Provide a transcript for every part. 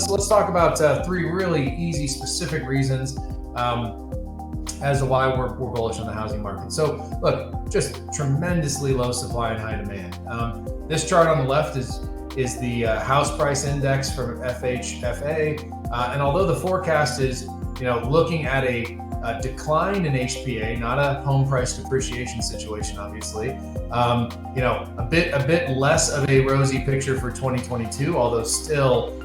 let's talk about three really easy, specific reasons as to why we're bullish on the housing market. So look, just tremendously low supply and high demand. This chart on the left is the house price index from FHFA, and although the forecast is looking at a decline in HPA, not a home price depreciation situation, obviously. A bit less of a rosy picture for 2022, although still,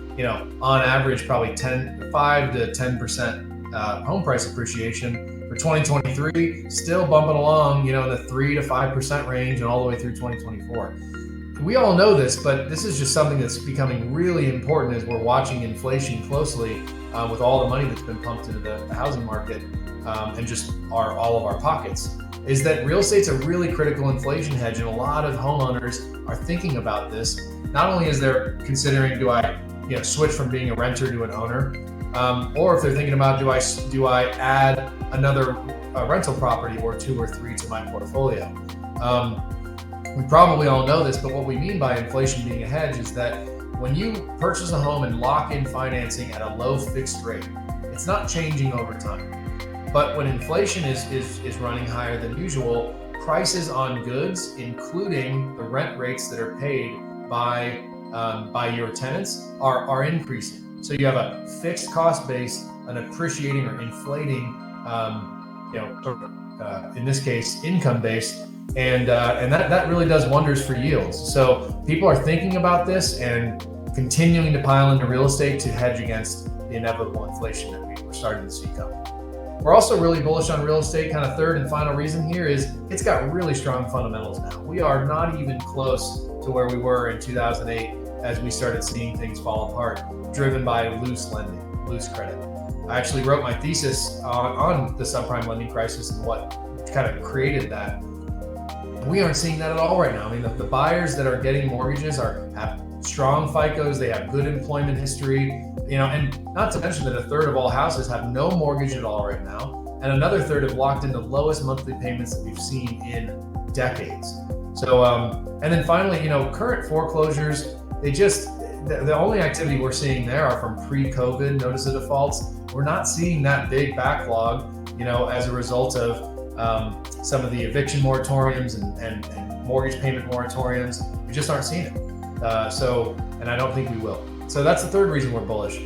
on average, probably 5 to 10% home price appreciation. For 2023, still bumping along, in the 3 to 5% range and all the way through 2024. We all know this, but this is just something that's becoming really important as we're watching inflation closely with all the money that's been pumped into the housing market and just all of our pockets, is that real estate's a really critical inflation hedge, and a lot of homeowners are thinking about this. Not only is they're considering, do I switch from being a renter to an owner, or if they're thinking about, do I add another rental property or 2 or 3 to my portfolio. We probably all know this, but what we mean by inflation being a hedge is that when you purchase a home and lock in financing at a low fixed rate, it's not changing over time. But when inflation is running higher than usual, prices on goods, including the rent rates that are paid by your tenants, are increasing. So you have a fixed cost base, an appreciating or inflating, in this case, income base. And that really does wonders for yields. So people are thinking about this and continuing to pile into real estate to hedge against the inevitable inflation that we're starting to see coming. We're also really bullish on real estate. Kind of third and final reason here is it's got really strong fundamentals now. We are not even close to where we were in 2008 as we started seeing things fall apart, driven by loose lending, loose credit. I actually wrote my thesis on the subprime lending crisis and what kind of created that. We aren't seeing that at all right now. I mean, the buyers that are getting mortgages have strong FICOs, they have good employment history, and not to mention that a third of all houses have no mortgage at all right now, and another third have locked in the lowest monthly payments that we've seen in decades. So, and then finally, current foreclosures, the only activity we're seeing there are from pre-COVID notice of defaults. We're not seeing that big backlog, as a result of some of the eviction moratoriums and mortgage payment moratoriums. We just aren't seeing it. And I don't think we will. So that's the third reason we're bullish.